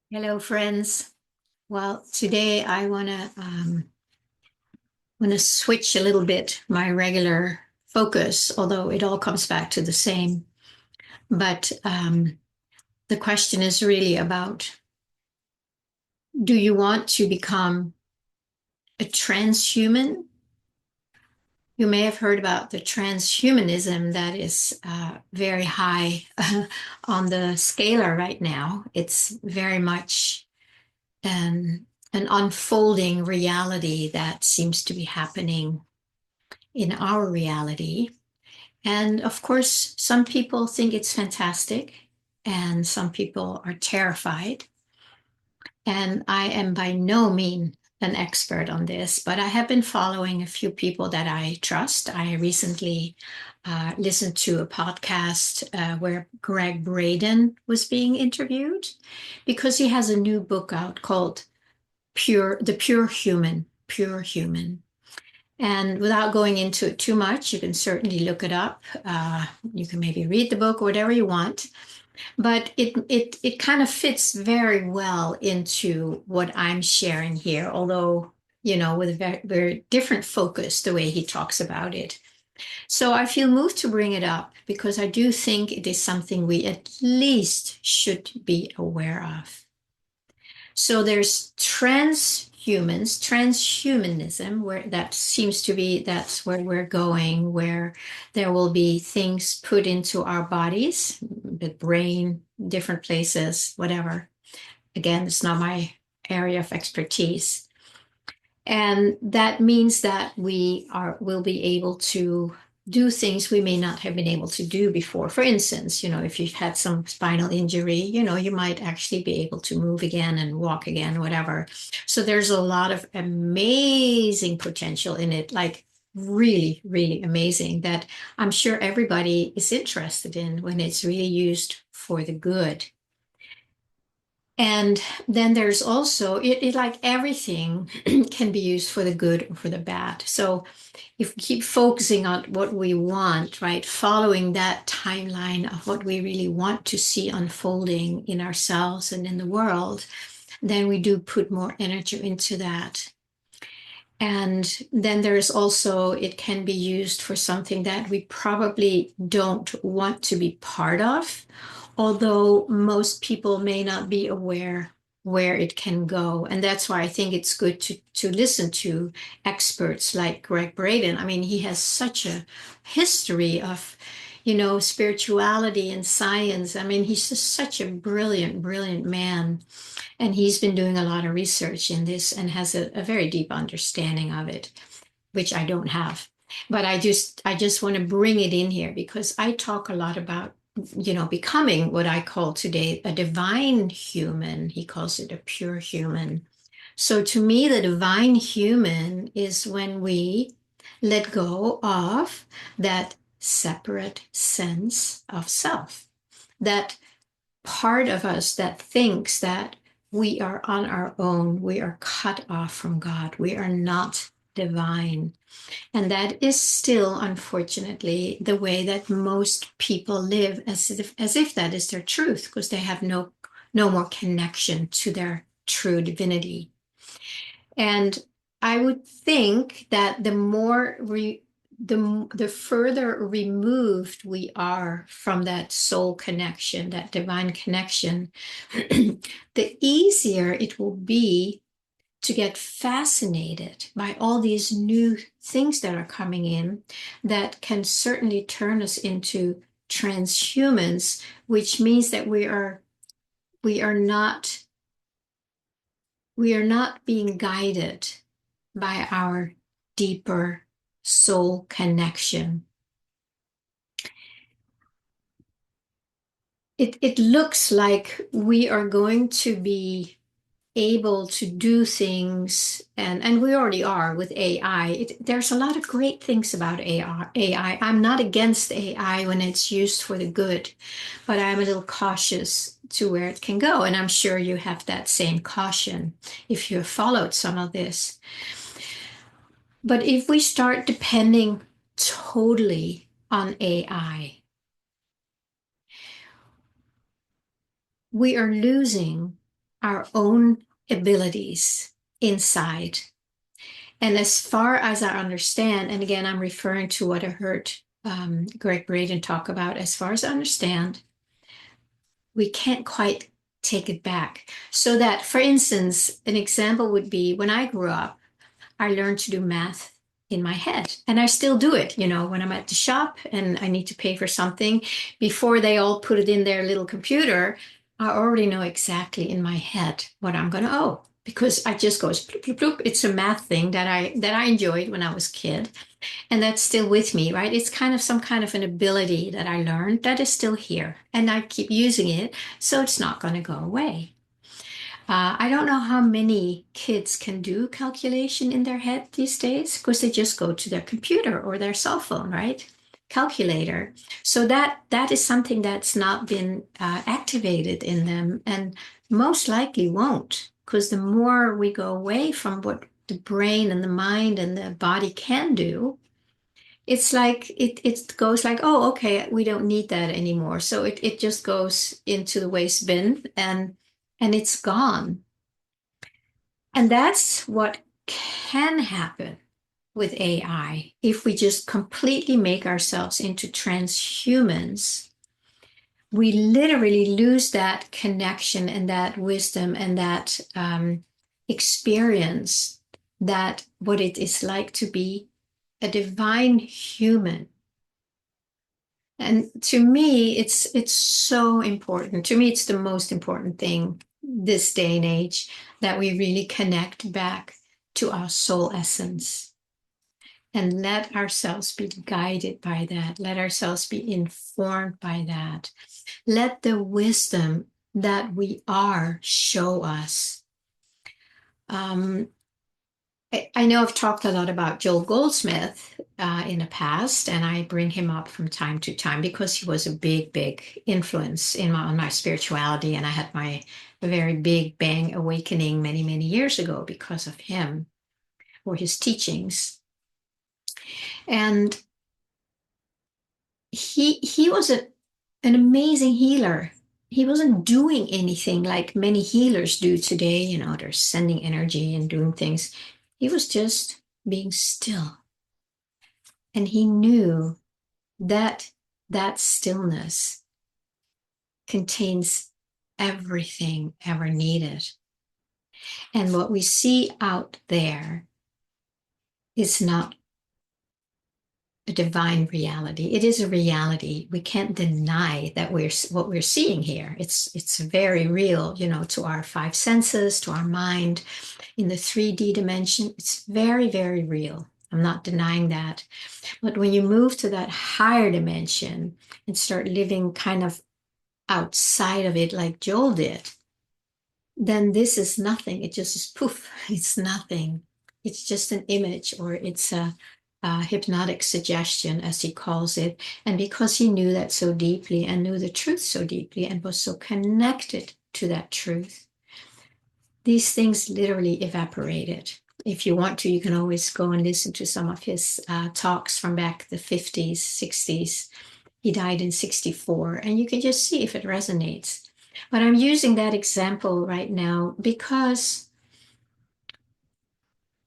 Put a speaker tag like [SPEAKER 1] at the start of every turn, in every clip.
[SPEAKER 1] Hello, friends. Well, today I want to switch a little bit my regular focus, although it all comes back to the same. But the question is really about, do you want to become a transhuman? You may have heard about the transhumanism that is very high on the scalar right now. It's very much an unfolding reality that seems to be happening in our reality. And of course, some people think it's fantastic, and some people are terrified. And I am by no means an expert on this, but I have been following a few people that I trust. I recently listened to a podcast where Greg Braden was being interviewed because he has a new book out called The Pure Human, Pure Human. And without going into it too much, you can certainly look it up. You can maybe read the book or whatever you want. But it kind of fits very well into what I'm sharing here, although, with a very, very different focus, the way he talks about it. So I feel moved to bring it up because I do think it is something we at least should be aware of. So there's transhumanism, where that seems to be, that's where we're going, where there will be things put into our bodies, the brain, different places, whatever. Again, it's not my area of expertise. And that means that will be able to do things we may not have been able to do before. For instance, if you've had some spinal injury, you might actually be able to move again and walk again, whatever. So there's a lot of amazing potential in it, like really, really amazing, that I'm sure everybody is interested in when it's really used for the good. And then there's also it like everything can be used for the good or for the bad. So if we keep focusing on what we want, right, following that timeline of what we really want to see unfolding in ourselves and in the world, then we do put more energy into that. And then there's also, it can be used for something that we probably don't want to be part of, although most people may not be aware where it can go. And that's why I think it's good to listen to experts like Greg Braden. I mean, he has such a history of, spirituality and science. I mean, he's just such a brilliant, brilliant man. And he's been doing a lot of research in this and has a very deep understanding of it, which I don't have. But I just want to bring it in here because I talk a lot about, becoming what I call today a divine human. He calls it a pure human. So to me, the divine human is when we let go of that separate sense of self, that part of us that thinks that we are on our own, we are cut off from God, we are not divine. And that is still, unfortunately, the way that most people live, as if that is their truth, because they have no more connection to their true divinity. And I would think that the further removed we are from that soul connection, that divine connection, the easier it will be to get fascinated by all these new things that are coming in that can certainly turn us into transhumans, which means that we are not we are not being guided by our deeper soul connection. It looks like we are going to be able to do things, and we already are with AI. There's a lot of great things about AI. I'm not against AI when it's used for the good, but I'm a little cautious to where it can go. And I'm sure you have that same caution if you have followed some of this. But if we start depending totally on AI, we are losing our own abilities inside. And as far as I understand, and again, I'm referring to what I heard Greg Braden talk about, as far as I understand, we can't quite take it back. So that, for instance, an example would be when I grew up, I learned to do math in my head. And I still do it, when I'm at the shop and I need to pay for something, before they all put it in their little computer, I already know exactly in my head what I'm going to owe because I just goes bloop, bloop, bloop. It's a math thing that I enjoyed when I was a kid. And that's still with me, right? It's kind of some kind of an ability that I learned that is still here. And I keep using it, so it's not going to go away. I don't know how many kids can do calculation in their head these days because they just go to their computer or their cell phone, right? Calculator. So that is something that's not been activated in them and most likely won't, because the more we go away from what the brain and the mind and the body can do, it's like it goes like, oh, okay, we don't need that anymore. So it just goes into the waste bin and it's gone. And that's what can happen with AI if we just completely make ourselves into transhumans. We literally lose that connection and that wisdom and that experience, that what it is like to be a divine human. And to me, it's so important. To me, it's the most important thing this day and age, that we really connect back to our soul essence and let ourselves be guided by that. Let ourselves be informed by that. Let the wisdom that we are show us. I know I've talked a lot about Joel Goldsmith in the past, and I bring him up from time to time because he was a big, big influence on my spirituality, and I had my very big bang awakening many, many years ago because of him or his teachings. And he was an amazing healer. He wasn't doing anything like many healers do today. They're sending energy and doing things. He was just being still. And he knew that that stillness contains everything ever needed. And what we see out there is not a divine reality. It is a reality. We can't deny that what we're seeing here. It's very real, to our five senses, to our mind, in the 3D dimension. It's very, very real. I'm not denying that. But when you move to that higher dimension and start living kind of outside of it, like Joel did, then this is nothing. It just is poof. It's nothing. It's just an image, or it's a hypnotic suggestion, as he calls it. And because he knew that so deeply and knew the truth so deeply and was so connected to that truth, these things literally evaporated. If you want to, you can always go and listen to some of his talks from back the 50s, 60s. He died in 64, and you can just see if it resonates. But I'm using that example right now because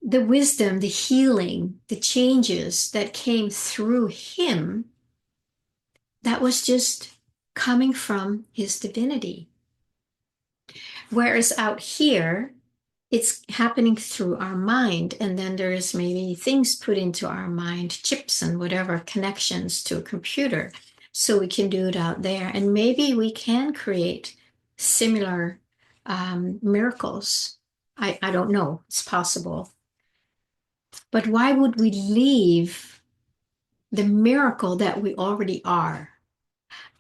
[SPEAKER 1] the wisdom, the healing, the changes that came through him, that was just coming from his divinity. Whereas out here, it's happening through our mind, and then there's maybe things put into our mind, chips and whatever, connections to a computer, so we can do it out there. And maybe we can create similar miracles. I don't know, it's possible. But why would we leave the miracle that we already are?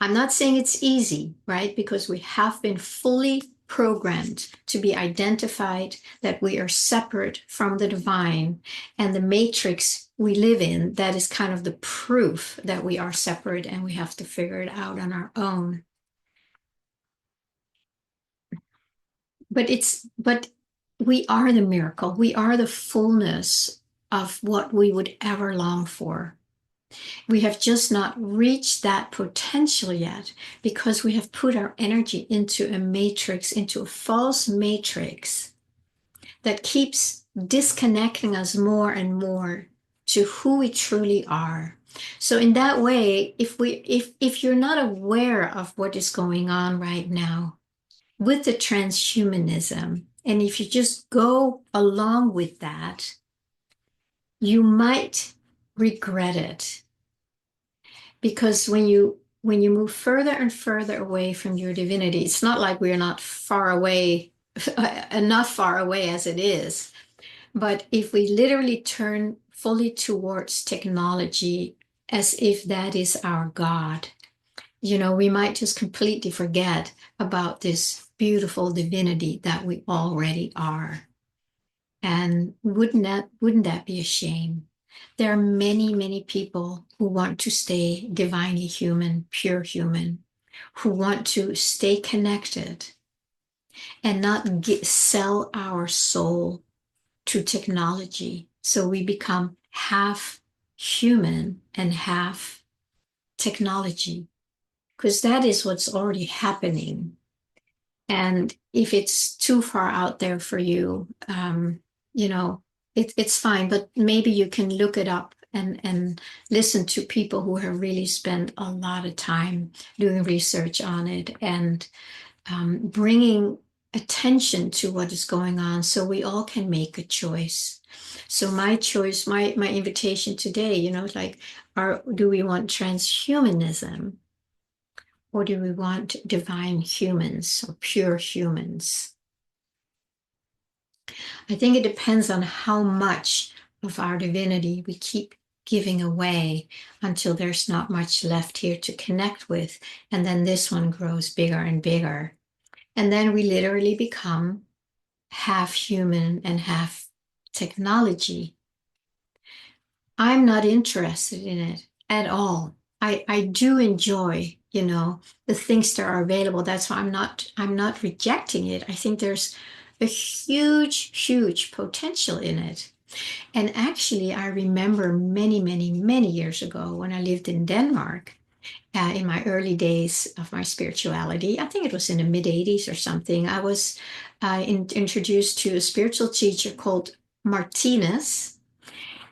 [SPEAKER 1] I'm not saying it's easy, right? Because we have been fully programmed to be identified that we are separate from the divine, and the matrix we live in, that is kind of the proof that we are separate and we have to figure it out on our own. But we are the miracle. We are the fullness of what we would ever long for. We have just not reached that potential yet because we have put our energy into a matrix, into a false matrix that keeps disconnecting us more and more to who we truly are. So in that way, if you're not aware of what is going on right now with the transhumanism, and if you just go along with that, you might regret it. Because when you move further and further away from your divinity, it's not like we're not far away, enough far away as it is. But if we literally turn fully towards technology as if that is our God, we might just completely forget about this beautiful divinity that we already are. And wouldn't that be a shame? There are many, many people who want to stay divinely human, pure human, who want to stay connected and not sell our soul to technology. So we become half human and half technology, because that is what's already happening. And if it's too far out there for you, it's fine, but maybe you can look it up and listen to people who have really spent a lot of time doing research on it and bringing attention to what is going on so we all can make a choice. So my choice, my invitation today, like, do we want transhumanism? Or do we want divine humans or pure humans? I think it depends on how much of our divinity we keep giving away until there's not much left here to connect with. And then this one grows bigger and bigger. And then we literally become half human and half technology. I'm not interested in it at all. I do enjoy, the things that are available. That's why I'm not rejecting it. I think there's a huge, huge potential in it. And actually, I remember many, many, many years ago when I lived in Denmark, in my early days of my spirituality. I think it was in the mid 80s or something. I was introduced to a spiritual teacher called Martinus.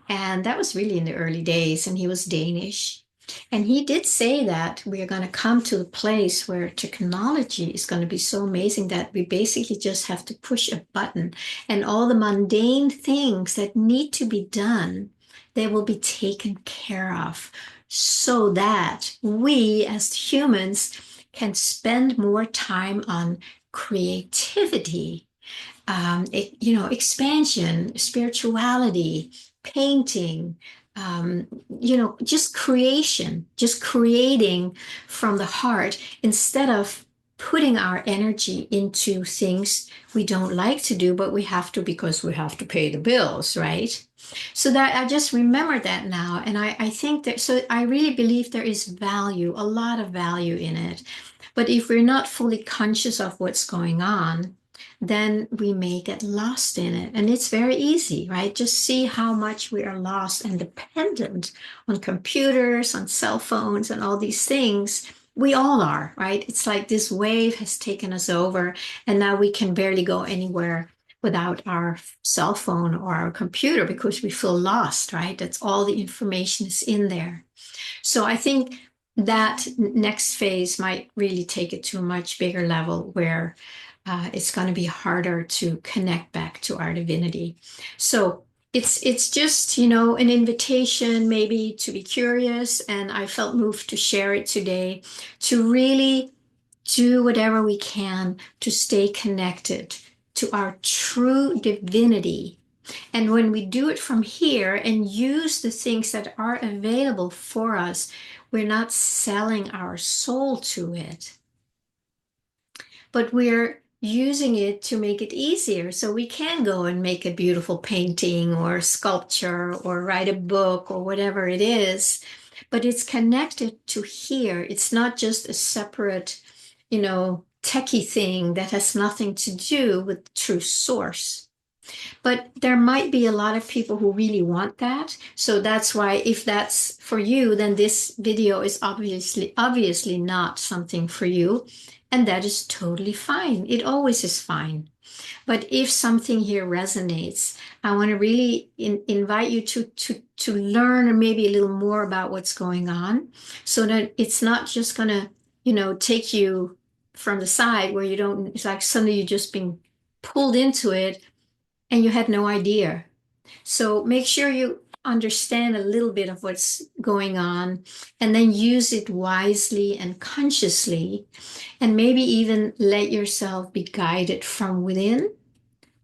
[SPEAKER 1] And that was really in the early days, and he was Danish. And he did say that we are going to come to a place where technology is going to be so amazing that we basically just have to push a button, and all the mundane things that need to be done, they will be taken care of so that we as humans can spend more time on creativity, expansion, spirituality, painting, just creation, just creating from the heart instead of putting our energy into things we don't like to do, but we have to because we have to pay the bills, right? So that I just remember that now. And I think that, so I really believe there is value, a lot of value in it. But if we're not fully conscious of what's going on, then we may get lost in it. And it's very easy, right? Just see how much we are lost and dependent on computers, on cell phones, and all these things. We all are, right? It's like this wave has taken us over, and now we can barely go anywhere without our cell phone or our computer because we feel lost, right? That's all the information is in there. So I think that next phase might really take it to a much bigger level where it's going to be harder to connect back to our divinity. So it's just, an invitation maybe to be curious, and I felt moved to share it today, to really do whatever we can to stay connected to our true divinity. And when we do it from here and use the things that are available for us, we're not selling our soul to it, but we're using it to make it easier. So we can go and make a beautiful painting or sculpture or write a book or whatever it is, but it's connected to here. It's not just a separate, techie thing that has nothing to do with true source. But there might be a lot of people who really want that. So that's why if that's for you, then this video is obviously not something for you. And that is totally fine. It always is fine. But if something here resonates, I want to really invite you to learn maybe a little more about what's going on, so that it's not just going to, take you from the side where you don't, it's like suddenly you're just being pulled into it and you had no idea. So make sure you understand a little bit of what's going on and then use it wisely and consciously, and maybe even let yourself be guided from within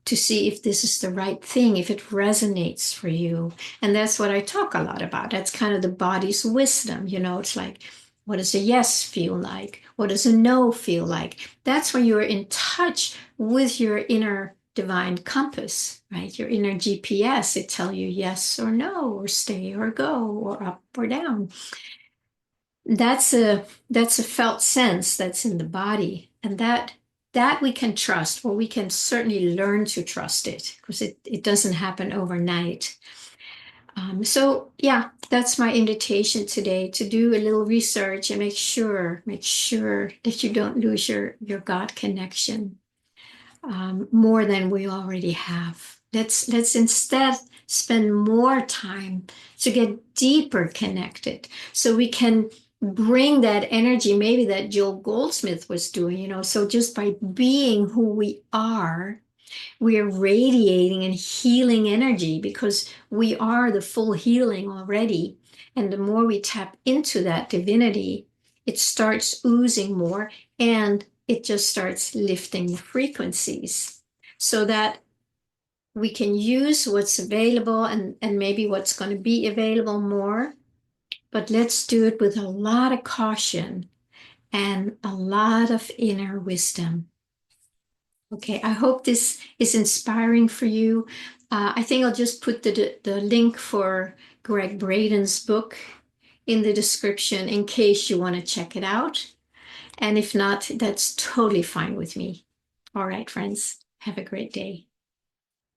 [SPEAKER 1] to see if this is the right thing, if it resonates for you. And that's what I talk a lot about. That's kind of the body's wisdom. It's like, what does a yes feel like? What does a no feel like? That's when you're in touch with your inner divine compass, right? Your inner GPS. It tell you yes or no, or stay or go, or up or down. That's a felt sense that's in the body, and that we can trust, or we can certainly learn to trust it, because it doesn't happen overnight. So yeah, that's my invitation today, to do a little research and make sure that you don't lose your God connection, more than we already have. Let's instead spend more time to get deeper connected, so we can bring that energy, maybe that Joel Goldsmith was doing, so just by being who we are, we are radiating and healing energy, because we are the full healing already. And the more we tap into that divinity, it starts oozing more, and it just starts lifting the frequencies, so that we can use what's available, and maybe what's going to be available more. But let's do it with a lot of caution and a lot of inner wisdom. Okay, I hope this is inspiring for you. I think I'll just put the link for Greg Braden's book in the description in case you want to check it out. And if not, that's totally fine with me. All right, friends, have a great day.